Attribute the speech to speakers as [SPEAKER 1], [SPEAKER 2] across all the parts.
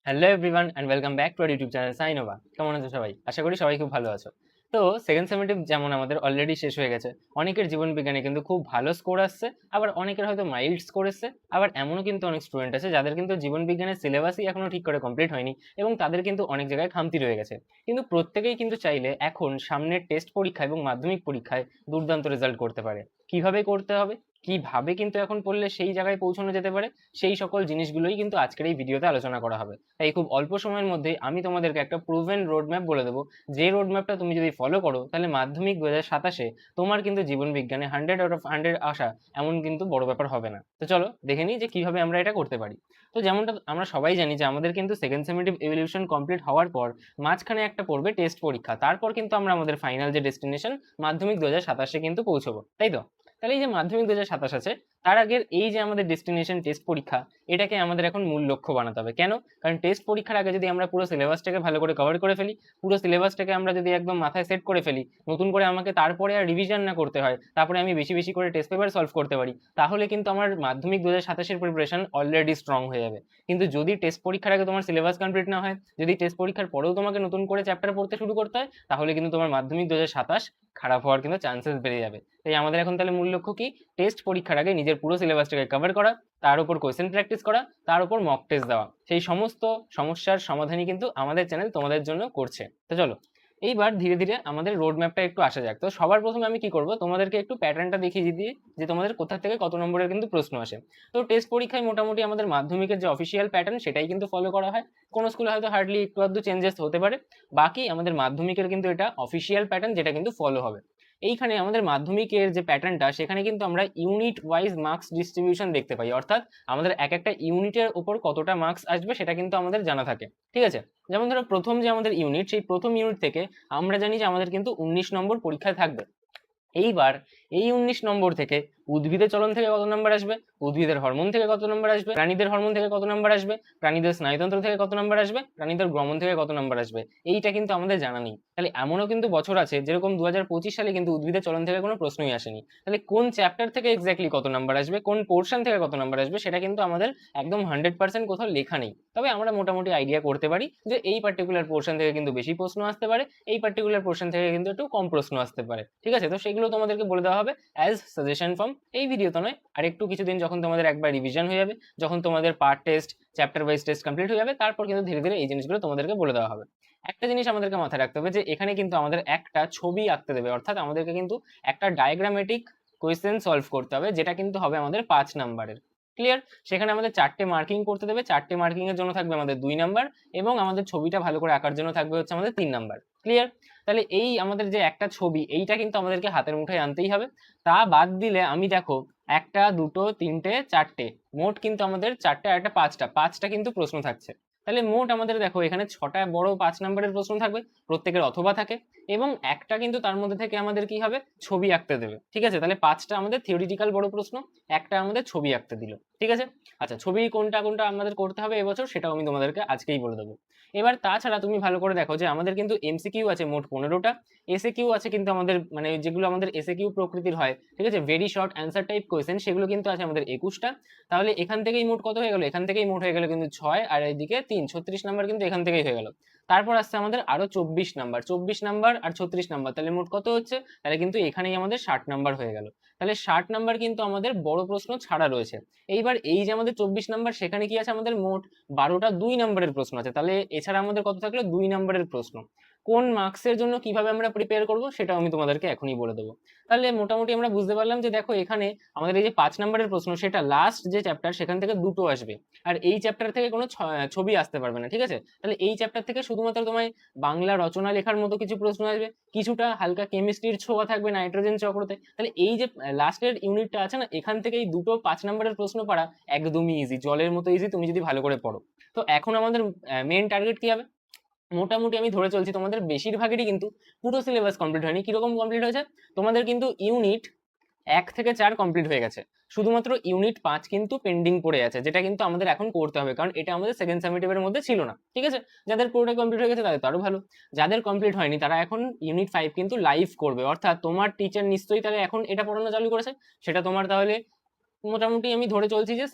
[SPEAKER 1] Hello everyone and welcome back to our YouTube channel Synova. কেমন আছো সবাই? আশা করি সবাই খুব ভালো আছো। তো সেকেন্ড সেমেটিভ যেমন আমাদের অলরেডি শেষ হয়ে গেছে, অনেকের জীবন বিজ্ঞানে কিন্তু খুব ভালো স্কোর আসছে, আবার অনেকের হয়তো মাইল্ড স্কোর এসছে, আবার এমনও কিন্তু অনেক স্টুডেন্ট আছে যাদের কিন্তু জীবন বিজ্ঞানের সিলেবাসই এখনো ঠিক করে কমপ্লিট হয়নি এবং তাদের কিন্তু অনেক জায়গায় খামতি রয়ে গেছে। কিন্তু প্রত্যেকেই কিন্তু চাইলে এখন সামনের টেস্ট পরীক্ষা এবং মাধ্যমিক পরীক্ষায় দুর্দান্ত রেজাল্ট করতে পারে। কিভাবে করতে হবে, কিভাবে কিন্তু এখন পড়লে সেই জায়গায় পৌঁছানো যেতে পারে, সেই সকল জিনিসগুলোই কিন্তু আজকের এই ভিডিওতে আলোচনা করা হবে। তাই খুব অল্প সময়ের মধ্যেই আমি তোমাদেরকে একটা প্রুভেন রোড ম্যাপ বলে দেবো, যে রোড ম্যাপটা তুমি যদি ফলো করো তাহলে মাধ্যমিক 2027-এ তোমার কিন্তু জীবন বিজ্ঞানে 100 আউট অফ 100 আসা এমন কিন্তু বড় ব্যাপার হবে না। তো চলো দেখে নিই যে কিভাবে আমরা এটা করতে পারি। তো যেমনটা আমরা সবাই জানি যে আমাদের কিন্তু সেকেন্ড সেমেটিভ ইভলিউশন কমপ্লিট হওয়ার পর মাঝখানে একটা পড়বে টেস্ট পরীক্ষা, তারপর কিন্তু আমরা আমাদের ফাইনাল যে ডেস্টিনেশন মাধ্যমিক 2027-এ কিন্তু পৌঁছবো, তাই তো? তাহলে এই যে মাধ্যমিক 2027 আছে, তার আগের এই যে আমাদের ডেস্টিনেশন টেস্ট পরীক্ষা, এটাকে আমাদের এখন মূল লক্ষ্য বানাতে হবে। কেন? কারণ টেস্ট পরীক্ষার আগে যদি আমরা পুরো সিলেবাসটাকে ভালো করে কভার করে ফেলি, পুরো সিলেবাসটাকে আমরা যদি একদম মাথায় সেট করে ফেলি, নতুন করে আমাকে তারপরে আর রিভিশন না করতে হয়, তারপরে আমি বেশি বেশি করে টেস্ট পেপার সলভ করতে পারি, তাহলে কিন্তু আমার মাধ্যমিক 2027-এর প্রিপারেশন অলরেডি স্ট্রং হয়ে যাবে। কিন্তু যদি টেস্ট পরীক্ষার আগে তোমার সিলেবাস কমপ্লিট না হয়, যদি টেস্ট পরীক্ষার পরেও তোমাকে নতুন করে চ্যাপ্টার পড়তে শুরু করতে হয়, তাহলে কিন্তু তোমার মাধ্যমিক 2027 খারাপ হওয়ার কিন্তু চান্সেস বেড়ে যাবে। তাই আমাদের এখন তাহলে মূল লক্ষ্য কি? টেস্ট পরীক্ষার আগে নিজের পুরো সিলেবাসটাকে কভার করা, তার উপর কোয়েশ্চেন প্র্যাকটিস করা, তার উপর মক টেস্ট দেওয়া। সেই সমস্ত সমস্যার সমাধানই কিন্তু আমাদের চ্যানেল তোমাদের জন্য করছে। তো চলো এইবার ধীরে ধীরে আমাদের রোড ম্যাপটা একটু আসা যাক। তো সবার প্রথমে আমি কি করব, তোমাদেরকে একটু প্যাটার্নটা দেখিয়ে দিই যে তোমাদের কোথা থেকে কত নম্বরের কিন্তু প্রশ্ন আসে। তো টেস্ট পরীক্ষায় মোটামুটি আমাদের মাধ্যমিকের যে অফিসিয়াল প্যাটার্ন সেটাই কিন্তু ফলো করা হয়। কোনো স্কুলে হয়তো হার্ডলি একটু আধটু চেঞ্জেস হতে পারে, বাকি আমাদের মাধ্যমিকের কিন্তু এটা অফিসিয়াল প্যাটার্ন যেটা কিন্তু ফলো হবে। এইখানে আমাদের মাধ্যমিকের যে প্যাটার্নটা, সেখানে কিন্তু আমরা ইউনিট ওয়াইজ মার্কস ডিস্ট্রিবিউশন দেখতে পাই, অর্থাৎ আমাদের এক একটা ইউনিটের উপর কতটা মার্কস আসবে সেটা কিন্তু আমাদের জানা থাকে। ঠিক আছে? যেমন ধরো প্রথম যে আমাদের ইউনিট, সেই প্রথম ইউনিট থেকে আমরা জানি যে আমাদের কিন্তু 19 নম্বর পরীক্ষায় থাকবে। এইবার এই 19 নম্বর থেকে উদ্ভিদের চলন থেকে কত নম্বর আসবে, উদ্ভিদের হরমোন থেকে কত নম্বর আসবে, প্রাণীদের হরমোন থেকে কত নম্বর আসবে, প্রাণীদের স্নায়ুতন্ত্র থেকে কত নম্বর আসবে, প্রাণীদের গ্রমণ থেকে কত নম্বর আসবে, এইটা কিন্তু আমাদের জানা নেই। তাহলে এমনও কিন্তু বছর আছে যেরকম 2025 সালে কিন্তু উদ্ভিদের চলন থেকে কোনো প্রশ্নই আসেনি। তাহলে কোন চ্যাপ্টার থেকে এক্স্যাক্টলি কত নম্বর আসবে, কোন পোর্শন থেকে কত নম্বর আসবে, সেটা কিন্তু আমাদের একদম 100% কোথাও লেখা নেই। তবে আমরা মোটামুটি আইডিয়া করতে পারি যে এই পার্টিকুলার পোর্শন থেকে কিন্তু বেশি প্রশ্ন আসতে পারে, এই পার্টিকুলার পোর্শন থেকে কিন্তু একটু কম প্রশ্ন আসতে পারে। ঠিক আছে? তো সেগুলো তোমাদেরকে বলে দেওয়া হবে অ্যাজ সাজেশন ফ্রম এই ভিডিওতে নয়, আর একটু কিছুদিন যখন তোমাদের একবার রিভিশন হয়ে যাবে, যখন তোমাদের part test chapter wise test complete হয়ে যাবে, তারপর কিন্তু ধীরে ধীরে এই জিনিসগুলো তোমাদেরকে বলে দেওয়া হবে। একটা জিনিস আমাদেরকে মাথায় রাখতে হবে যে এখানে কিন্তু আমাদের একটা ছবি আঁকতে দেবে, অর্থাৎ আমাদেরকে কিন্তু একটা ডায়াগ্রামেটিক কোয়েশ্চেন সলভ করতে হবে, যেটা কিন্তু হবে আমাদের 5 নাম্বারের। ক্লিয়ার? সেখানে আমাদের 4টে মার্কিং করতে দেবে, 4টে মার্কিং এর জন্য থাকবে আমাদের 2 নাম্বার, এবং আমাদের ছবিটা ভালো করে আঁকার জন্য থাকবে হচ্ছে আমাদের 3 নাম্বার। ক্লিয়ার? তাহলে এই আমাদের যে একটা ছবি, এইটা কিন্তু আমাদেরকে হাতের মুঠোয় আনতেই হবে। তা বাদ দিলে আমি দেখো, একটা দুটো তিনটে চারটে, মোট কিন্তু আমাদের চারটে আর একটা পাঁচটা কিন্তু প্রশ্ন থাকছে। তাহলে মোট আমাদের দেখো এখানে 6টা বড় 5 নম্বরের প্রশ্ন থাকবে, প্রত্যেকের অথবা থাকে, এবং একটা কিন্তু তার মধ্যে থেকে আমাদের কি হবে, ছবি আঁকতে দেবে। ঠিক আছে? তাহলে 5টা আমাদের থিওরিটিক্যাল বড় প্রশ্ন, একটা আমাদের ছবি আঁকতে দিল। ঠিক আছে? আচ্ছা, ছবি কোনটা কোনটা আমাদের করতে হবে এবছর সেটাও আমি তোমাদেরকে আজকেই বলে দেবো। এবার তাছাড়া তুমি ভালো করে দেখো যে আমাদের কিন্তু এমসিকিউ আছে মোট 15টা, এসএকিউ আছে কিন্তু আমাদের, মানে যেগুলো আমাদের এসএকিউ প্রকৃতির হয়, ঠিক আছে, very short answer type question, সেগুলো কিন্তু আছে আমাদের 21টা। তাহলে এখান থেকেই মোট কত হয়ে গেল, এখান থেকেই মোট হয়ে গেল কিন্তু 6, আর এইদিকে 3, 36 নাম্বার কিন্তু এখান থেকেই হয়ে গেল। তারপর আসছে আমাদের আরো 24 নাম্বার আর 36 নাম্বার, তাহলে মোট কত হচ্ছে, তাহলে কিন্তু এখানেই আমাদের 60 নাম্বার হয়ে গেল। তাহলে 60 নাম্বার কিন্তু আমাদের বড় প্রশ্ন ছাড়া রয়েছে। এইবার এই যে আমাদের 24 নাম্বার, সেখানে কি আছে আমাদের মোট 12টা 2 নাম্বারের প্রশ্ন আছে। তাহলে এছাড়া আমাদের কত থাকলো, 2 নাম্বারের প্রশ্ন। কোন মার্কসের জন্য কিভাবে আমরা প্রিপেয়ার করব সেটাও আমি তোমাদেরকে এখনই বলে দেবো। তাহলে মোটামুটি আমরা বুঝতে পারলাম যে দেখো এখানে আমাদের এই যে 5 নাম্বারের প্রশ্ন, সেটা লাস্ট যে চ্যাপ্টার সেখান থেকে দুটো আসবে, আর এই চ্যাপ্টার থেকে কোনো ছবি আসতে পারবে না। ঠিক আছে? তাহলে এই চ্যাপ্টার থেকে শুধুমাত্র তোমায় বাংলা রচনা লেখার মতো কিছু প্রশ্ন আসবে, কিছুটা হালকা কেমিস্ট্রির ছোঁয়া থাকবে নাইট্রোজেন চক্রতে। তাহলে এই যে লাস্টের ইউনিটটা আছে না, এখান থেকে এই দুটো 5 নাম্বারের প্রশ্ন পারা একদমই ইজি, জলের মতো ইজি, তুমি যদি ভালো করে পড়ো। তো এখন আমাদের মেন টার্গেট কি হবে, মোটামুটি আমি ধরে চলছি তোমাদের বেশিরভাগেরই কিন্তু পুরো সিলেবাস কমপ্লিট হয়নি। কিরকম কমপ্লিট হয়েছে, তোমাদের কিন্তু ইউনিট 1 থেকে 4 কমপ্লিট হয়ে গেছে, শুধুমাত্র ইউনিট 5 কিন্তু পেন্ডিং পড়ে আছে, যেটা কিন্তু আমাদের এখন করতে হবে, কারণ এটা আমাদের সেকেন্ড সামেটিভের মধ্যে ছিল না। ঠিক আছে? যাদের পুরোটা কমপ্লিট হয়ে গেছে তাদের তো আরো ভালো, যাদের কমপ্লিট হয়নি তারা এখন ইউনিট 5 কিন্তু লাইভ করবে, অর্থাৎ তোমার টিচার নিশ্চয়ই তাহলে এখন এটা পড়ানো চালু করেছে, সেটা তোমার তাহলে মোটামুটি আমি ধরে চলছি যে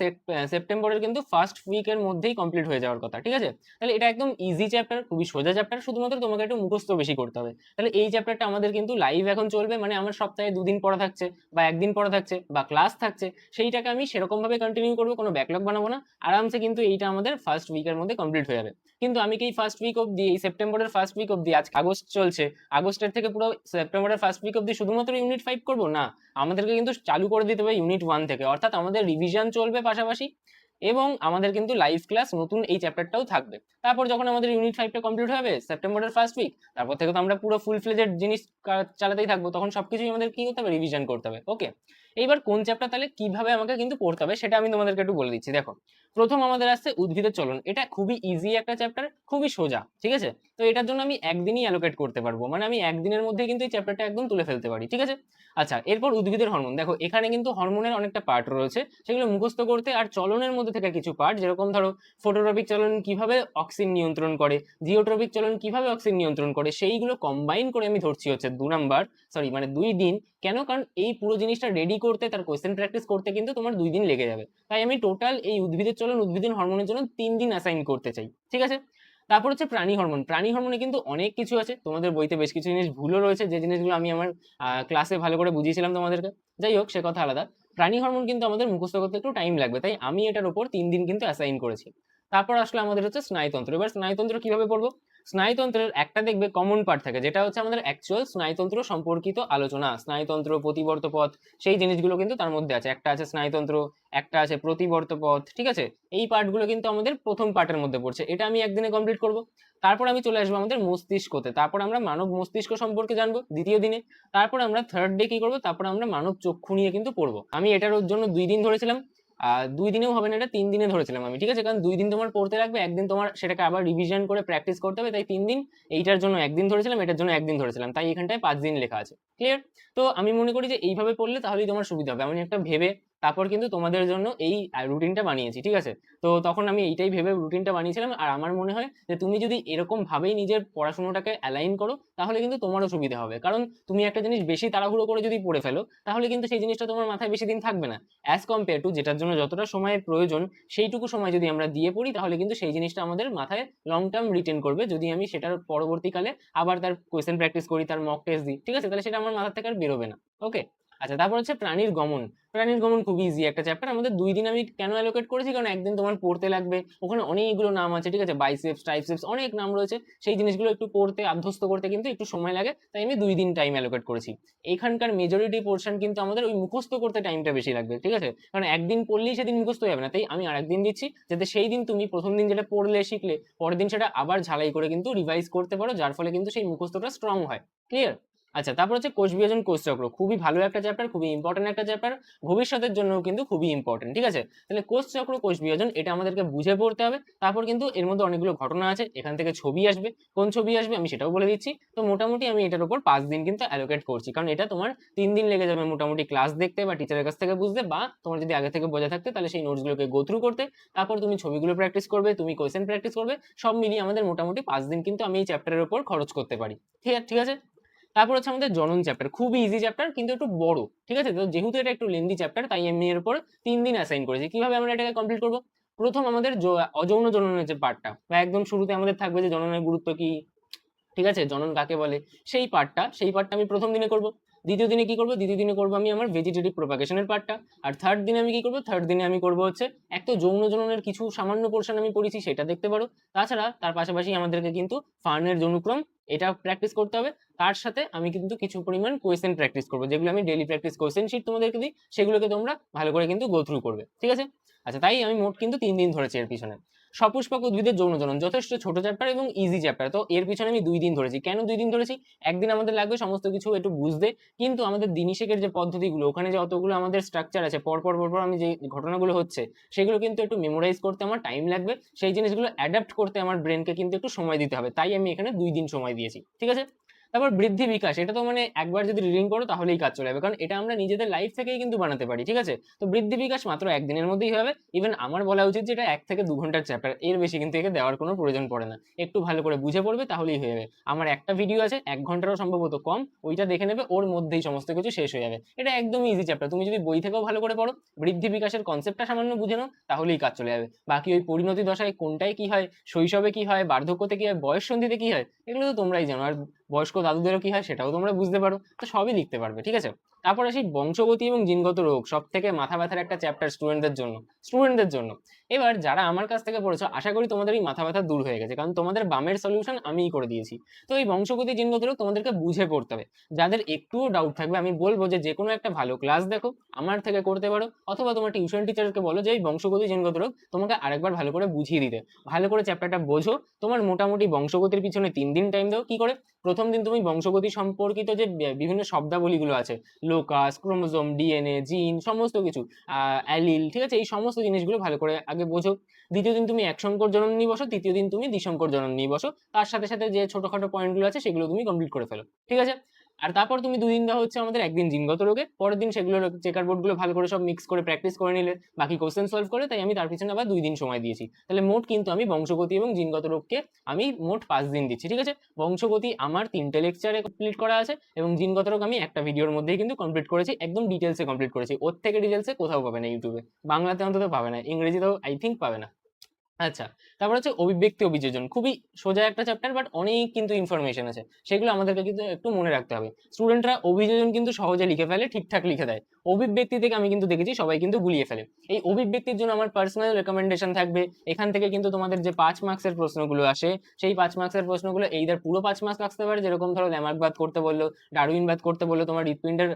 [SPEAKER 1] সেপ্টেম্বরের কিন্তু ফার্স্ট উইকের মধ্যেই কমপ্লিট হয়ে যাওয়ার কথা, ঠিক আছে? তাহলে এটা একদম ইজি চ্যাপ্টার, খুবই সোজা চ্যাপ্টার, শুধুমাত্র তোমাকে একটু মুখস্থ বেশি করতে হবে। তাহলে এই চ্যাপ্টারটা আমাদের কিন্তু লাইভ এখন চলবে, মানে আমার সপ্তাহে 2 দিন পড়া থাকছে বা 1 দিন পড়া থাকছে বা ক্লাস থাকছে, সেইটাকে আমি সেরকম ভাবে কন্টিনিউ করবো, কোনো ব্যাকলগ বানাবো না, আরামসে কিন্তু এইটা আমাদের ফার্স্ট উইকের মধ্যে কমপ্লিট হয়ে যাবে। কিন্তু আমি কি এই ফার্স্ট উইক অব্দি, এই সেপ্টেম্বরের ফার্স্ট উইক অব্দি, আজ আগস্ট চলছে, আগস্টের থেকে পুরো সেপ্টেম্বরের ফার্স্ট উইক অব্দি শুধুমাত্র ইউনিট 5 করবো না, আমাদেরকে কিন্তু চালু করে দিতে হবে ইউনিট 1 থেকে, অর্থাৎ আমাদের রিভিশন চলবে পাশাপাশি, এবং আমাদের কিন্তু লাইভ ক্লাস নতুন এই চ্যাপ্টারটাও থাকবে। তারপর যখন আমাদের ইউনিট 5টা কমপ্লিট হবে সেপ্টেম্বরের ফার্স্ট উইক, তারপর থেকে তো আমরা পুরো ফুল ফ্লেজেড জিনিস চালাতেই থাকবো, তখন সবকিছুই আমাদের কি করতে হবে, রিভিশন করতে হবে। ওকে, এইবার কোন চ্যাপ্টার তাহলে কিভাবে আমাকে কিন্তু পড়তে হবে সেটা আমি তোমাদেরকে একটু বলে দিচ্ছি। দেখো, প্রথম আমাদের আসছে উদ্ভিদের চলন, এটা খুবই ইজি একটা চ্যাপ্টার, খুবই সোজা, ঠিক আছে? তো এটার জন্য আমি একদিনই অ্যালোকেট করতে পারবো, মানে আমি একদিনের মধ্যে কিন্তু এই চ্যাপ্টারটা একদম তুলে ফেলতে পারি, ঠিক আছে? আচ্ছা, এরপর উদ্ভিদের হরমোন। দেখো, এখানে কিন্তু হরমোনের অনেকটা পার্ট রয়েছে, সেগুলো মুখস্থ করতে, আর চলনের মধ্যে থেকে কিছু পার্ট, যেরকম ধরো ফটোট্রপিক চলন কিভাবে অক্সিন নিয়ন্ত্রণ করে, জিওট্রপিক চলন কিভাবে অক্সিন নিয়ন্ত্রণ করে, সেইগুলো কম্বাইন করে আমি ধরছি হচ্ছে 2 দিন। কেন? কারণ এই পুরো জিনিসটা রেডি করতে, তার কোয়েশ্চেন প্র্যাকটিস করতে কিন্তু তোমার 2 দিন লেগে যাবে, তাই আমি টোটাল এই উদ্ভিদের চলন, উদ্ভিদের হরমোনের জন্য 3 দিন অ্যাসাইন করতে চাই, ঠিক আছে? তারপর হচ্ছে প্রাণী হরমোন। প্রাণী হরমোনে কিন্তু অনেক কিছু আছে, তোমাদের বইতে বেশ কিছু জিনিস ভুলও রয়েছে, যে জিনিসগুলো আমি আমার ক্লাসে ভালো করে বুঝিয়েছিলাম তোমাদেরকে, যাই হোক সে কথা আলাদা। প্রাণী হরমোন কিন্তু আমাদের মুখস্থ করতে একটু টাইম লাগবে, তাই আমি এটার উপর 3 দিন কিন্তু অ্যাসাইন করেছি। তারপর আসলে আমাদের হচ্ছে স্নায়ুতন্ত্র। এবার স্নায়ুতন্ত্র কিভাবে পড়বো? স্নায়ুতন্ত্রের একটা দেখবে কমন পার্ট থাকে, যেটা হচ্ছে আমাদের অ্যাকচুয়াল স্নায়ুতন্ত্র সম্পর্কিত আলোচনা, স্নায়ুতন্ত্র, প্রতিবর্ত পথ, সেই জিনিসগুলো কিন্তু তার মধ্যে আছে। একটা আছে স্নায়ুতন্ত্র, একটা আছে প্রতিবর্ত পথ, ঠিক আছে? এই পার্টগুলো কিন্তু আমাদের প্রথম পার্টের মধ্যে পড়ছে, এটা আমি একদিনে কমপ্লিট করব। তারপর আমি চলে আসবো আমাদের মস্তিষ্কতে, তারপর আমরা মানব মস্তিষ্ক সম্পর্কে জানবো দ্বিতীয় দিনে। তারপর আমরা থার্ড ডে কি করবো, তারপর আমরা মানব চক্ষু নিয়ে কিন্তু পড়বো। আমি এটার জন্য 2 দিন ধরেছিলাম, 2 দিনেও হবে না, এটা 3 দিনে ধরেছিলাম আমি, ঠিক আছে? কারণ 2 দিন তোমার পড়তে লাগবে, একদিন তোমার সেটাকে আবার রিভিশন করে প্র্যাকটিস করতে হবে, তাই 3 দিন। এইটার জন্য 1 দিন ধরেছিলাম, এটার জন্য 1 দিন ধরেছিলাম, তাই এখানটায় 5 দিন লেখা আছে। ক্লিয়ার? তো আমি মনে করি যে এইভাবে পড়লে তাহলেই তোমার সুবিধা হবে। আমি একটা ভেবে তারপর কিন্তু তোমাদের জন্য এই রুটিনটা বানিয়েছি, ঠিক আছে? তো তখন আমি এইটাই ভেবে রুটিনটা বানিয়েছিলাম, আর আমার মনে হয় যে তুমি যদি এরকম ভাবেই নিজের পড়াশোনাটাকে অ্যালাইন করো, তাহলে কিন্তু তোমারও সুবিধা হবে। কারণ তুমি একটা জিনিস বেশি তাড়াহুড়ো করে যদি পড়ে ফেলো, তাহলে কিন্তু সেই জিনিসটা তোমার মাথায় বেশি দিন থাকবে না, অ্যাজ কম্পেয়ার টু যেটার জন্য যতটা সময়ের প্রয়োজন, সেইটুকু সময় যদি আমরা দিয়ে পড়ি, তাহলে কিন্তু সেই জিনিসটা আমাদের মাথায় লং টার্ম রিটেন করবে। যদি আমি সেটার পরবর্তীকালে আবার তার কোয়েশ্চেন প্র্যাকটিস করি, তার মক টেস্ট দিই, ঠিক আছে? তাহলে সেটা আমার মাথা থেকে আর বেরোবে না। ওকে, আচ্ছা, তারপর হচ্ছে প্রাণীর গমন। প্রাণীর গমন খুবই ইজি একটা চ্যাপ্টার, আমাদের 2 দিন আমি কেন অ্যালোকেট করেছি, কারণ একদিন তোমার পড়তে লাগবে, ওখানে অনেকগুলো নাম আছে, ঠিক আছে? বাইসেপস, ট্রাইসেপস, অনেক নাম রয়েছে, সেই জিনিসগুলো একটু পড়তে, আত্মস্থ করতে কিন্তু একটু সময় লাগে, তাই আমি 2 দিন টাইম অ্যালোকেট করেছি। এখানকার মেজরিটি পোর্শন কিন্তু আমাদের ওই মুখস্থ করতে টাইমটা বেশি লাগবে, ঠিক আছে? কারণ একদিন পড়লেই সেদিন মুখস্থ হয়ে যাবে না, তাই আমি আরেকদিন দিচ্ছি, যাতে সেই দিন তুমি প্রথম দিন যেটা পড়লে শিখলে, পরের দিন সেটা আবার ঝালাই করে কিন্তু রিভাইজ করতে পারো, যার ফলে কিন্তু সেই মুখস্থটা স্ট্রং হয়। ক্লিয়ার? আচ্ছা, তারপর হচ্ছে কোষ বিভাজন, কোষচক্র। খুবই ভালো একটা চ্যাপ্টার, খুবই ইম্পর্টেন্ট একটা চ্যাপ্টার, ভবিষ্যতের জন্য কিন্তু খুবই ইম্পর্টেন্ট, ঠিক আছে? তাহলে কোষচক্র, কোষ বিভাজন, এটা আমাদেরকে বুঝে পড়তে হবে। তারপর কিন্তু এর মধ্যে অনেকগুলো ঘটনা আছে, এখান থেকে ছবি আসবে, কোন ছবি আসবে আমি সেটাও বলে দিচ্ছি। তো মোটামুটি আমি এটার উপর 5 দিন কিন্তু অ্যালোকেট করছি, কারণ এটা তোমার 3 দিন লেগে যাবে মোটামুটি ক্লাস দেখতে বা টিচারের কাছ থেকে বুঝতে, বা তোমার যদি আগে থেকে বোঝা থাকতে তাহলে সেই নোটসগুলোকে গো থ্রু করতে, তারপর তুমি ছবিগুলো প্র্যাকটিস করবে, তুমি কোয়েশ্চেন প্র্যাকটিস করবে, সব মিলিয়ে আমাদের মোটামুটি 5 দিন কিন্তু আমি এই চ্যাপ্টারের উপর খরচ করতে পারি। ঠিক আছে? তারপর হচ্ছে আমাদের জনন চ্যাপ্টার, খুবই ইজি চ্যাপ্টার কিন্তু একটু বড়, ঠিক আছে? তো যেহেতু এটা একটু লেন্দি চ্যাপ্টার, তাই আমি এর উপর 3 দিন অ্যাসাইন করেছি। কিভাবে আমরা এটাকে কমপ্লিট করব? প্রথম আমাদের অযৌন জননের যে পার্টটা, বা একদম শুরুতে আমাদের থাকবে যে জননের গুরুত্ব কি, ঠিক আছে, জনন কাকে বলে, সেই পার্টটা আমি প্রথম দিনে করব। দ্বিতীয় দিনে কি করব? দ্বিতীয় দিনে করব আমি আমার ভেজিটেটিভ প্রোপাগেশনের পার্টটা। আর থার্ড দিনে আমি কি করব? থার্ড দিনে আমি করব হচ্ছে এক তো যৌন জননের কিছু সামান্য পোর্শন আমি পড়েছি, সেটা দেখতে পারো। তাছাড়া তার পাশাপাশি আমাদেরকে কিন্তু ফার্নের যৌনক্রম, এটা প্র্যাকটিস করতে হবে। তার সাথে আমি কিন্তু কিছু পরিমাণ কোয়েশ্চেন প্র্যাকটিস করবো, যেগুলো আমি ডেইলি প্র্যাকটিস কোয়েশ্চেন শিট তোমাদেরকে দিই, সেগুলোকে তোমরা ভালো করে কিন্তু গো থ্রু করবে, ঠিক আছে? আচ্ছা, তাই আমি মোট কিন্তু 3 দিন ধরেছি এর পিছনে। সপুষ্পক উদ্ভিদের যৌন জনন যথেষ্ট ছোট চ্যাপ্টার এবং ইজি চ্যাপ্টার, তো এর পিছনে আমি 2 দিন ধরেছি। কেন 2 দিন ধরেছি? একদিন আমাদের লাগবে সমস্ত কিছু একটু বুঝতে, কিন্তু আমাদের দিনিশেকের যে পদ্ধতিগুলো, ওখানে যে অতগুলো আমাদের স্ট্রাকচার আছে, পরপর আমি যে ঘটনাগুলো হচ্ছে সেগুলো কিন্তু একটু মেমোরাইজ করতে আমার টাইম লাগবে, সেই জিনিসগুলো অ্যাডাপ্ট করতে আমার ব্রেনকে কিন্তু একটু সময় দিতে হবে, তাই আমি এখানে 2 দিন সময় দিয়েছি, ঠিক আছে? তারপর বৃদ্ধি বিকাশ, এটা তো মানে একবার যদি রিডিং করো তাহলেই কাজ চলে যাবে, কারণ এটা আমরা নিজেদের লাইফ থেকেই কিন্তু বানাতে পারি, ঠিক আছে? তো বৃদ্ধি বিকাশ মাত্র একদিনের মধ্যেই হবে। ইভেন আমার বলা উচিত যে এটা 1 থেকে 2 ঘন্টার চ্যাপ্টার, এর বেশি কিন্তু একে দেওয়ার কোনো প্রয়োজন পড়ে না। একটু ভালো করে বুঝে পড়বে তাহলেই হয়ে যাবে। আমার একটা ভিডিও আছে 1 ঘন্টারও সম্ভবত কম, ওইটা দেখে নেবে, ওর মধ্যেই সমস্ত কিছু শেষ হয়ে যাবে। এটা একদমই ইজি চ্যাপ্টার, তুমি যদি বই থেকেও ভালো করে পড়ো, বৃদ্ধি বিকাশের কনসেপ্টটা সামান্য বুঝে নাও তাহলেই কাজ চলে যাবে। বাকি ওই পরিণতি দশায় কোনটায় কি হয়, শৈশবে কি হয়, বার্ধক্যতে কি হয়, বয়ঃসন্ধিতে কি হয়, এগুলো তো তোমরাই জানো। আর বয়স্ক দাদুদেরও কি হয় সেটাও তোমরা বুঝতে পারো, তো সবই লিখতে পারবে, ঠিক আছে? তারপর আসি বংশগতি এবং জিনগত রোগ, সব থেকে মাথা ব্যথার একটা চ্যাপ্টার স্টুডেন্টদের জন্য। এবার যারা আমার কাছ থেকে পড়েছো, আশা করি তোমাদের এই মাথা ব্যথা দূর হয়ে গেছে, কারণ তোমাদের বামের সলিউশন আমিই করে দিয়েছি। তো এই বংশগতি জিনগত রোগ তোমাদেরকে বুঝে পড়তে হবে। যাদের একটুও ডাউট থাকবে, আমি বলবো যে কোনো একটা ভালো ক্লাস দেখো, আমার থেকে করতে পারো, অথবা তোমার টিউশন টিচারকে বলো যে এই বংশগতি জিনগত রোগ তোমাকে আরেকবার ভালো করে বুঝিয়ে দিতে। ভালো করে চ্যাপ্টারটা বোঝো। তোমার মোটামুটি বংশগতির পিছনে 3 দিন টাইম দাও। কি করে? প্রথম দিন তুমি বংশগতি সম্পর্কিত যে বিভিন্ন শব্দাবলীগুলো আছে, লোকাস, ক্রোমোজোম, ডিএনএ, জিন, সমস্ত কিছু, অ্যালিল, ঠিক আছে, এই সমস্ত জিনিসগুলো ভালো করে আগে বোঝো। দ্বিতীয় দিন তুমি একসংকর জনন নিয়ে বসো, তৃতীয় দিন তুমি দ্বিসংকর জনন নিয়ে বসো, তার সাথে সাথে যে ছোটখাটো পয়েন্টগুলো আছে সেগুলো তুমি কমপ্লিট করে ফেলো, ঠিক আছে? আর তারপর তুমি 2 দিন দেওয়া হচ্ছে আমাদের, একদিন জিনগত রোগে, পরের দিন সেগুলো চেকার বোর্ডগুলো ভালো করে সব মিক্স করে প্র্যাকটিস করে নিলে, বাকি কোশ্চেন সলভ করে, তাই আমি তার পিছনে আবার 2 দিন সময় দিয়েছি। তাহলে মোট কিন্তু আমি বংশগতি এবং জিনগত রোগকে আমি মোট 5 দিন দিচ্ছি, ঠিক আছে? বংশগতি আমার 3টে লেকচারে কমপ্লিট করা আছে, এবং জিনগত রোগ আমি একটা ভিডিওর মধ্যেই কিন্তু কমপ্লিট করেছি, একদম ডিটেলসে কমপ্লিট করেছি। ওর থেকে ডিটেলসে কোথাও পাবে না ইউটিউবে, বাংলাতে অন্তত পাবে না, ইংরেজিতেও আই থিঙ্ক পাবে না। আচ্ছা, তারপর হচ্ছে অভিব্যক্তি অভিযোজন, খুবই সোজা একটা চ্যাপ্টার, বাট অনেক কিন্তু ইনফরমেশন আছে, সেগুলো আমাদেরকে কিন্তু একটু মনে রাখতে হবে। স্টুডেন্টরা অভিযোজন কিন্তু সহজে লিখে ফেলে, ঠিকঠাক লিখে দেয়। অভিব্যক্তি থেকে আমি কিন্তু দেখেছি সবাই কিন্তু গুলিয়ে ফেলে। এই অভিব্যক্তির জন্য আমার পার্সোনাল রেকমেন্ডেশন থাকবে, এখান থেকে কিন্তু তোমাদের যে 5 মার্কসের প্রশ্নগুলো আসে, সেই 5 মার্কসের প্রশ্নগুলো এইদার পুরো 5 মার্কস আসতে পারে, যেরকম ধরো ল্যামার্কবাদ করতে বললো, ডারউইনবাদ করতে বললো, তোমার হৃৎপিণ্ডের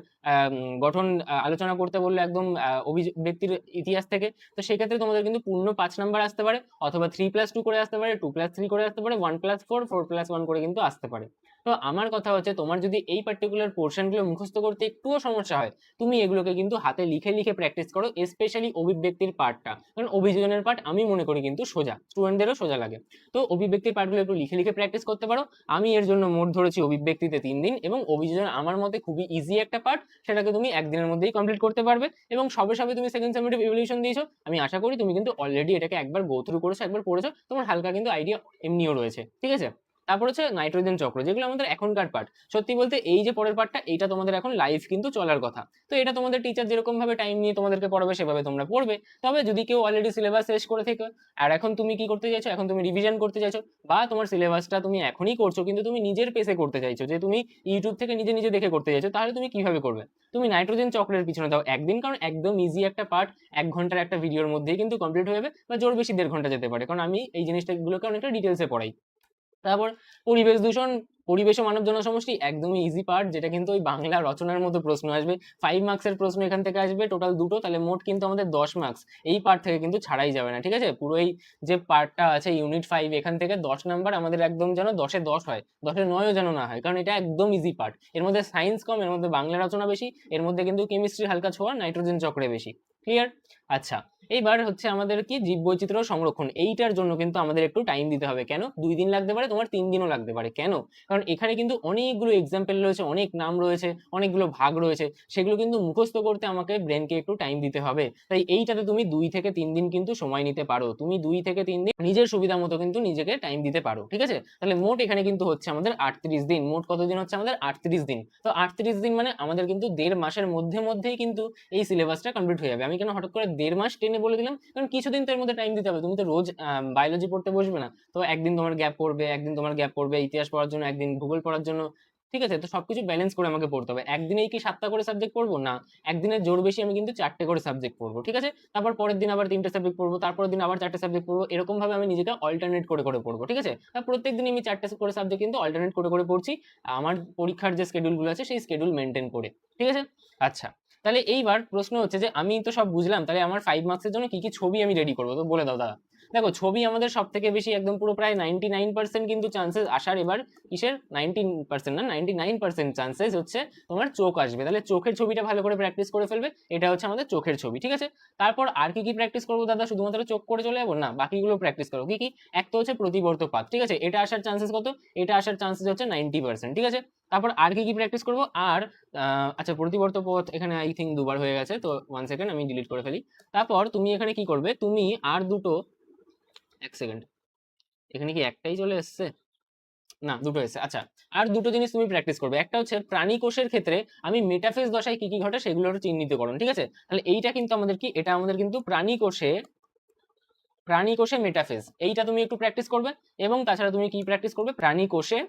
[SPEAKER 1] গঠন আলোচনা করতে বললো একদম অভিব্যক্তির ইতিহাস থেকে, তো সেক্ষেত্রে তোমাদের কিন্তু পূর্ণ 5 নাম্বার আসতে পারে, অথবা 3+2 করে আসতে পারে, 2+3 করে আসতে পারে, 1+4, 4+1 করে কিন্তু আসতে পারে। তো আমার কথা হচ্ছে, তোমার যদি এই পার্টিকুলার পোর্শনগুলো মুখস্থ করতে একটুও সমস্যা হয়, তুমি এগুলোকে কিন্তু হাতে লিখে লিখে প্র্যাকটিস করো, স্পেশালি অভিব্যক্তির পার্টটা, কারণ অভিযোজনের পার্ট আমি মনে করি কিন্তু সোজা, স্টুডেন্টদেরও সোজা লাগে। তো অভিব্যক্তির পার্টগুলো একটু লিখে লিখে প্র্যাকটিস করতে পারো। আমি এর জন্য মোট ধরেছি অভিব্যক্তিতে 3 দিন, এবং অভিযোজন আমার মতে খুবই ইজি একটা পার্ট, সেটাকে তুমি একদিনের মধ্যেই কমপ্লিট করতে পারবে। এবং সবে সবে তুমি সেকেন্ড সামেটিভ ইভ্যালুয়েশন দিয়েছো, আমি আশা করি তুমি কিন্তু অলরেডি এটাকে একবার গো থ্রু করেছো, একবার পড়েছো, তোমার হালকা কিন্তু আইডিয়া এমনিও রয়েছে, ঠিক আছে? তারপর হচ্ছে নাইট্রোজেন চক্র, যেগুলো আমাদের এখনকার পার্ট। সত্যি বলতে এই যে পরের পার্টটা, এইটা তোমাদের এখন লাইভ কিন্তু চলার কথা। তো এটা তোমাদের টিচার যেরকম ভাবে টাইম নিয়ে তোমাদেরকে পড়াবে, সেভাবে তোমরা পড়বে। তবে যদি কেউ অলরেডি সিলেবাস শেষ করে থেকে, আর এখন তুমি কি করতে চাইছো, এখন তুমি রিভিশন করতে চাইছো, বা তোমার সিলেবাসটা তুমি এখনই করছো কিন্তু তুমি নিজের পেসে করতে চাইছো, যে তুমি ইউটিউব থেকে নিজে নিজে দেখে করতে চাইছো, তাহলে তুমি কিভাবে করবে? তুমি নাইট্রোজেন চক্রের পিছনে দাও একদিন, কারণ একদম ইজি একটা পার্ট, 1 ঘন্টার একটা ভিডিওর মধ্যেই কিন্তু কমপ্লিট হয়ে যাবে, বা জোর বেশি 1.5 ঘন্টা যেতে পারে, কারণ আমি এই জিনিসটাগুলোকে অনেকটা ডিটেলসে পড়াই। তারপর পরিবেশ দূষণ, পরিবেশ ও মানব জনসমষ্টি, একদমই ইজি পার্ট, যেটা কিন্তু ওই বাংলা রচনার মতো প্রশ্ন আসবে। 5 মার্কসের প্রশ্ন এখান থেকে আসবে টোটাল 2টো, তাহলে মোট কিন্তু আমাদের 10 মার্কস এই পার্ট থেকে কিন্তু ছাড়াই যাবে না, ঠিক আছে? পুরো এই যে পার্টটা আছে ইউনিট 5, এখান থেকে 10 নাম্বার আমাদের একদম যেন 10-এ 10 হয়, 10-এ 9ও যেন না হয়, কারণ এটা একদম ইজি পার্ট। এর মধ্যে সায়েন্স কম, এর মধ্যে বাংলা রচনা বেশি, এর মধ্যে কিন্তু কেমিস্ট্রির হালকা ছোঁয়া, নাইট্রোজেন চক্রে বেশি। ক্লিয়ার? আচ্ছা, এইবার হচ্ছে আমাদের কি জীববৈচিত্র্য সংরক্ষণ, এইটার জন্য কিন্তু আমাদের একটু টাইম দিতে হবে। কেন? 2 দিন লাগতে পারে, তোমার 3 দিনও লাগতে পারে। কেন? কারণ এখানে কিন্তু অনেকগুলো এক্সাম্পল রয়েছে, অনেক নাম রয়েছে, অনেকগুলো ভাগ রয়েছে, সেগুলো কিন্তু মুখস্থ করতে আমাকে ব্রেনকে একটু টাইম দিতে হবে। তাই এইটাতে তুমি 2 থেকে 3 দিন কিন্তু সময় নিতে পারো, তুমি 2 থেকে 3 দিন নিজের সুবিধা মতো কিন্তু নিজেকে টাইম দিতে পারো, ঠিক আছে? তাহলে মোট এখানে কিন্তু হচ্ছে আমাদের 38 দিন। মোট কতদিন হচ্ছে আমাদের? 38 দিন। তো 38 দিন মানে আমাদের কিন্তু 1.5 মাসের মধ্যেই কিন্তু এই সিলেবাসটা কমপ্লিট হয়ে যাবে। আমি কেন হঠাৎ করে 1.5 মাস টেনে বলে দিলাম? কারণ কিছুদিন তো এর মধ্যে টাইম দিতে হবে, তুমি তো রোজ বায়োলজি পড়তে বসবে না। তো একদিন তোমার গ্যাপ পড়বে, একদিন তোমার গ্যাপ পড়বে ইতিহাস পড়ার জন্য, একদিন ভূগোল পড়ার জন্য, ঠিক আছে? তো সবকিছু ব্যালেন্স করে আমাকে পড়তে হবে। একদিনেই কি 7টা করে সাবজেক্ট পড়বো? না, একদিনের জোর বেশি আমি কিন্তু 4টে করে সাবজেক্ট পড়বো, ঠিক আছে? তারপর পরের দিন আবার 3টে সাবজেক্ট পড়বো, তারপরের দিন আবার 4টে সাবজেক্ট পড়বো, এরকম ভাবে আমি নিজেকে অল্টারনেট করে করে পড়বো, ঠিক আছে? আর প্রত্যেক দিন আমি 4টে করে সাবজেক্ট কিন্তু অল্টারনেট করে করে পড়ছি, আমার পরীক্ষার যে স্কেডিউলগুলো আছে সেই স্কেডিউল মেনটেন করে, ঠিক আছে? আচ্ছা, তাহলে এইবার প্রশ্ন হচ্ছে যে আমি তো সব বুঝলাম, তাহলে আমার 5 মার্কসের জন্য কি কি ছবি আমি রেডি করবো, তো বলে দাও দাদা। দেখো ছবি আমাদের সব থেকে বেশি একদম পুরো প্রায় 99% কিন্তু চান্সেস আসার, এবার কিসের 19% না 99% চান্সেস হচ্ছে তোমার চোখ আসবে। তাহলে চোখের ছবিটা ভালো করে প্র্যাকটিস করে ফেলবে, এটা হচ্ছে আমাদের চোখের ছবি, ঠিক আছে। তারপর আর কি কি প্র্যাকটিস করবো দাদা, শুধুমাত্র চোখ করে চলে যাবো না, বাকিগুলো প্র্যাকটিস করো। কি কি? এক তো হচ্ছে প্রতিবর্ত পাত, ঠিক আছে, এটা আসার চান্সেস কত, এটা আসার চান্সেস হচ্ছে 90%, ঠিক আছে। তারপর আর কি কি প্র্যাকটিস করবো, আর আচ্ছা প্রতিবর্ত পথ এখানে আই থিঙ্ক দুবার হয়ে গেছে, তো 1 সেকেন্ড আমি ডিলিট করে ফেলি। তারপর তুমি এখানে কি করবে, তুমি আর দুটো, 1 সেকেন্ড, এখানে কি একটাই চলে এসছে, না দুটো এসছে, আচ্ছা। আর দুটো জিনিস তুমি প্র্যাকটিস করবে, একটা হচ্ছে প্রাণী কোষের ক্ষেত্রে আমি মেটাফেজ দশায় কি কি ঘটে সেগুলোর চিহ্নিতকরণ, ঠিক আছে। তাহলে এইটা কিন্তু আমাদের কি, এটা আমাদের কিন্তু প্রাণী কোষে মেটাফেজ, এইটা তুমি একটু প্র্যাকটিস করবে। এবং তাছাড়া তুমি কি প্র্যাকটিস করবে, প্রাণী কোষে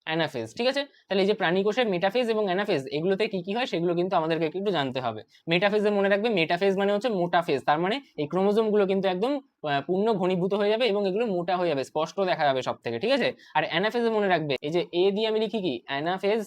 [SPEAKER 1] অ্যানাফেজ, ঠিক আছে। তাহলে এই যে প্রাণী কোষে মেটাফেজ এবং অ্যানাফেজ, এগুলোতে কি কি হয় সেগুলো কিন্তু আমাদেরকে একটু জানতে হবে। মেটাফেজে মনে রাখবে, মেটাফেজ মানে হচ্ছে মোটা ফেজ, তার মানে এই ক্রোমোজোম গুলো কিন্তু একদম পূর্ণ ঘনীভূত হয়ে যাবে এবং এগুলো মোটা হয়ে যাবে, স্পষ্ট দেখা যাবে সব থেকে, ঠিক আছে। আর অ্যানাফেজে মনে রাখবে, এই যে এ দিয়ে আমি লিখি কি অ্যানাফেজ,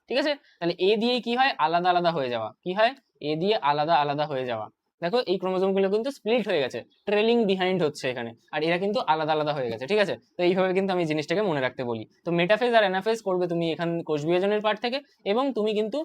[SPEAKER 1] ঠিক আছে। তাহলে এ দিয়ে কি হয়, আলাদা আলাদা হয়ে যাওয়া, কি হয়, এ দিয়ে আলাদা আলাদা হয়ে যাওয়া। দেখো এই ক্রোমোজোম গুলো কিন্তু স্প্লিট হয়ে গেছে, ট্রেলিং বিহাইন্ড হচ্ছে এখানে, আর এরা কিন্তু আলাদা আলাদা হয়ে গেছে, ঠিক আছে। তো এইভাবে কিন্তু আমি জিনিসটাকে মনে রাখতে বলি। তো মেটাফেজ আর অ্যানাফেজ করবে তুমি এখান কোষ বিভাজনের পার্ট থেকে, এবং তুমি কিন্তু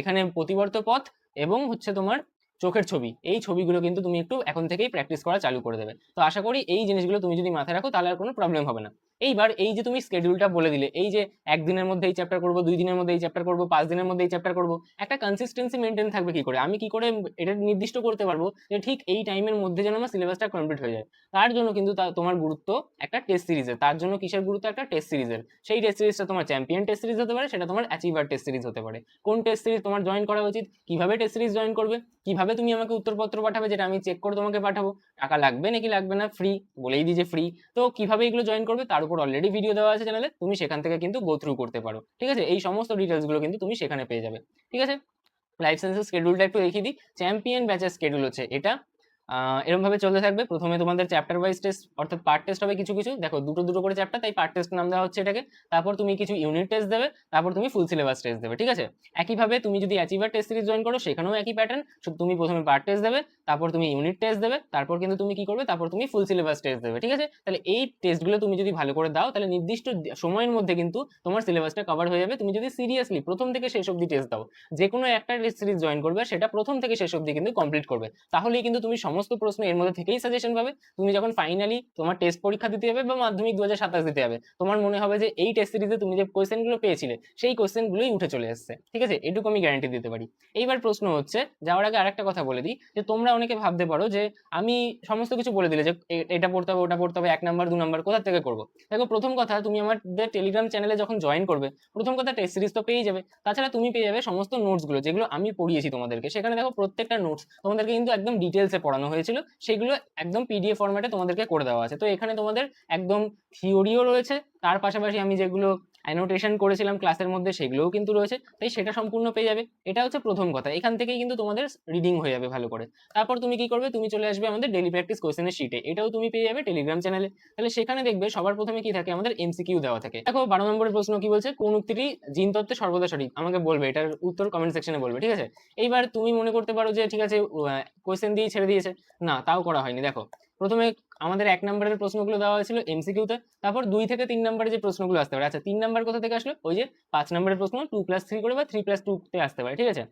[SPEAKER 1] এখানে প্রতিবর্ত পথ এবং হচ্ছে তোমার চোখের ছবি, এই ছবিগুলো কিন্তু তুমি একটু এখন থেকেই প্র্যাকটিস করা চালু করে দেবে। তো আশা করি এই জিনিসগুলো তুমি যদি মাথায় রাখো তাহলে আর কোনো প্রবলেম হবে না। এইবার এই যে তুমি স্কেডিউলটা বলে দিলে, এই যে একদিনের মধ্যে এই চ্যাপ্টার করবো, 2 দিনের মধ্যে এই চ্যাপ্টার করবো, 5 দিনের মধ্যে এই চ্যাপ্টার করবো, একটা কনসিস্টেন্সি মেনটেন থাকবে কি করে, আমি কি করে এটা নির্দিষ্ট করতে পারবো যে ঠিক এই টাইমের মধ্যে যেন আমার সিলেবাসটা কমপ্লিট হয়ে যায়। তার জন্য কিন্তু তোমার গুরুত্ব একটা টেস্ট সিরিজের, তার জন্য কিসের গুরুত্ব, একটা টেস্ট সিরিজের। সেই টেস্ট সিরিজটা তোমার চ্যাম্পিয়ন টেস্ট সিরিজ হতে পারে, সেটা তোমার অ্যাচিভার টেস্ট সিরিজ হতে পারে। কোন টেস্ট সিরিজ তোমার জয়েন করা উচিত, কিভাবে টেস্ট সিরিজ জয়েন করবে, কিভাবে তুমি আমাকে উত্তরপত্র পাঠাবে যেটা আমি চেক করে তোমাকে পাঠাবো, টাকা লাগবে নাকি লাগবে না, ফ্রি, বলেই দিই যে ফ্রি। তো কিভাবে এগুলো জয়েন করবে তার উপর অলরেডি ভিডিও দেওয়া আছে চ্যানেলে, তুমি সেখান থেকে কিন্তু গো থ্রু করতে পারো, ঠিক আছে। এই সমস্ত ডিটেলস গুলো কিন্তু তুমি সেখানে পেয়ে যাবে, ঠিক আছে। লাইফ সায়েন্সের স্কেডিউলটা একটু দেখিয়ে দিই। চ্যাম্পিয়ন ব্যাচের স্কেডিউল হচ্ছে এটা, এরকম ভাবে চলতে থাকবে। প্রথমে তোমাদের চ্যাপ্টার ওয়াইজ টেস্ট, অর্থাৎ পার্ট টেস্ট হবে কিছু কিছু, দেখো দুটো দুটো করে চ্যাপ্টার, তাই পার্ট টেস্ট নাম দেওয়া হচ্ছে এটাকে। তারপর তুমি কিছু ইউনিট টেস্ট দেবে, তারপর তুমি ফুল সিলেবাস টেস্ট দেবে, ঠিক আছে। একইভাবে তুমি যদি অ্যাচিভার টেস্ট সিরিজ জয়েন করো সেখানেও একই প্যাটার্ন, তুমি প্রথমে পার্ট টেস্ট দেবে, তারপর তুমি ইউনিট টেস্ট দেবে, তারপর কিন্তু তুমি কি করবে, তারপর তুমি ফুল সিলেবাস টেস্ট দেবে, ঠিক আছে। তাহলে এই টেস্টগুলো তুমি যদি ভালো করে দাও তাহলে নির্দিষ্ট সময়ের মধ্যে কিন্তু তোমার সিলেবাসটা কভার হয়ে যাবে। তুমি যদি সিরিয়াসলি প্রথম থেকে শেষ অবধি টেস্ট দাও, যে কোনো একটা টেস্ট সিরিজ জয়েন করবে সেটা প্রথম থেকে শেষ অবধি কিন্তু কমপ্লিট করবে, তাহলেই কিন্তু তুমি সমস্ত প্রশ্ন এর মধ্যে থেকেই সাজেশন পাবে। তুমি যখন ফাইনালি তোমার টেস্ট পরীক্ষা দিতে যাবে বা মাধ্যমিক 2027 দিতে যাবে, তোমার মনে হবে যে এই টেস্ট সিরিজে তুমি যে কোয়েশ্চেনগুলো পেয়েছিলে সেই কোয়েশ্চেনগুলোই উঠে চলে এসেছে, ঠিক আছে, এটুকু আমি গ্যারান্টি দিতে পারি। এইবার প্রশ্ন হচ্ছে, যাওয়ার আগে আরেকটা কথা বলে দিই, যে তোমরা অনেকে ভাবতে পারো যে আমি সমস্ত কিছু বলে দিলে যে এটা পড়তে হবে ওটা পড়তে হবে, 1 নাম্বার 2 নাম্বার কোথা থেকে করবো। দেখো প্রথম কথা, তুমি আমাদের টেলিগ্রাম চ্যানেলে যখন জয়েন করবে, প্রথম কথা টেস্ট সিরিজ তো পেয়ে যাবে, তাছাড়া তুমি পেয়ে যাবে সমস্ত নোটসগুলো যেগুলো আমি পড়িয়েছি তোমাদেরকে। সেখানে দেখো প্রত্যেকটা নোটস তোমাদেরকে কিন্তু একদম ডিটেলসে পড়ানো হয়েছিল, সেগুলো একদম পিডিএফ ফরম্যাটে তোমাদেরকে করে দেওয়া আছে। তো এখানে তোমাদের একদম থিওরিও রয়েছে, তার পাশাপাশি আমি যেগুলো অ্যানোটেশন করেছিলাম ক্লাসের মধ্যে সেগুলোও কিন্তু রয়েছে, তাই সেটা সম্পূর্ণ পেয়ে যাবে। এটা হচ্ছে প্রথম কথা, এখান থেকেই কিন্তু তোমাদের রিডিং হয়ে যাবে ভালো করে। তারপর তুমি কি করবে, তুমি চলে আসবে আমাদের ডেইলি প্র্যাকটিস কোশ্চেনের শিটে, এটাও তুমি পেয়ে যাবে টেলিগ্রাম চ্যানেলে। তাহলে সেখানে দেখবে সবার প্রথমে কি থাকে, আমাদের এমসিকিউ দেওয়া থাকে। দেখো 12 নম্বরের প্রশ্ন কি বলছে, কোন উক্তিটি জিন তত্ত্বে সর্বদা সঠিক, আমাকে বলবে, এটার উত্তর কমেন্ট সেকশনে বলবে, ঠিক আছে। এইবার তুমি মনে করতে পারো যে ঠিক আছে কোশ্চেন দিয়ে ছেড়ে দিয়েছে, না তাও করা হয়নি। দেখো প্রথমে আমাদের 1 নম্বরের প্রশ্নগুলো দেওয়া হয়েছিল এমসিকিউতে, তারপর 2 থেকে 3 নম্বরে যে প্রশ্নগুলো আসতে পারে, আচ্ছা 3 নম্বর কোথা থেকে আসলো, ওই যে 5 নম্বরের প্রশ্ন 2+3 করে বা 3+2 তে আসতে পারে, ঠিক আছে,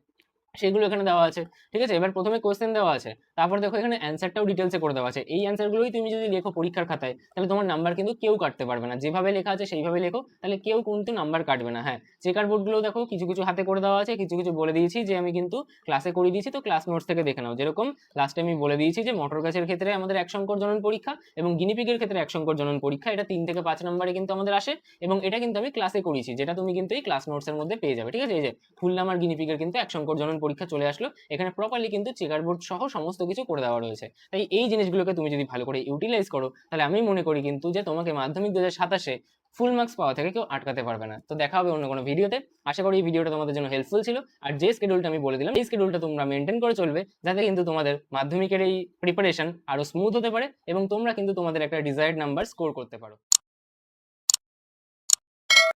[SPEAKER 1] সেগুলো এখানে দেওয়া আছে, ঠিক আছে। এবার প্রথমে কোশ্চেন দেওয়া আছে, তারপর দেখো এখানে অ্যান্সারটাও ডিটেলসে করে দেওয়া আছে। এই অ্যান্সারগুলোই তুমি যদি লেখো পরীক্ষার খাতায়, তাহলে তোমার নাম্বার কিন্তু কেউ কাটতে পারবে না, যেভাবে লেখা আছে সেইভাবে লেখো, তাহলে কেউ কিন্তু নাম্বার কাটবে না। হ্যাঁ, চেকার বোর্ডগুলো দেখো কিছু কিছু হাতে করে দেওয়া আছে, কিছু কিছু বলে দিয়েছি যে আমি কিন্তু ক্লাসে করে দিয়েছি, তো ক্লাস নোটস থেকে দেখে নাও। যেরকম লাস্টে আমি বলে দিয়েছি যে মটর গাছের ক্ষেত্রে আমাদের 1 সংকর জনন পরীক্ষা এবং গিনিপিগের ক্ষেত্রে 1 সংকর জনন পরীক্ষা, এটা 3 থেকে 5 নম্বরে কিন্তু আমাদের আসে, এবং এটা কিন্তু আমি ক্লাসে করিয়েছি, যেটা তুমি কিন্তু এই ক্লাস নোটসের মধ্যে পেয়ে যাবে, ঠিক আছে। এই যে ফুললাম আর গিনিপিগের কিন্তু 1 সংকর জনন পরীক্ষা চলে আসলো, এখানে প্রপারলি কিন্তু চেকার বোর্ড সহ সমস্ত কিছু করে দেওয়া রয়েছে। তাই এই জিনিসগুলোকে তুমি যদি ভালো করে ইউটিলাইজ করো, তাহলে আমি মনে করি কিন্তু যে তোমাকে মাধ্যমিক 2027 ফুল মার্কস পাওয়া থেকে কেউ আটকাতে পারবে না। তো দেখা হবে অন্য কোনো ভিডিওতে। আশা করি এই ভিডিওটা তোমাদের জন্য হেল্পফুল ছিল, আর যে স্কেডিউলটা আমি বলে দিলাম এই স্কেডিউলটা তোমরা মেনটেন করে চলবে, যাতে কিন্তু তোমাদের মাধ্যমিকের এই প্রিপারেশন আরো স্মুথ হতে পারে এবং তোমরা কিন্তু তোমাদের একটা ডিজায়ার্ড নাম্বার স্কোর করতে পারো।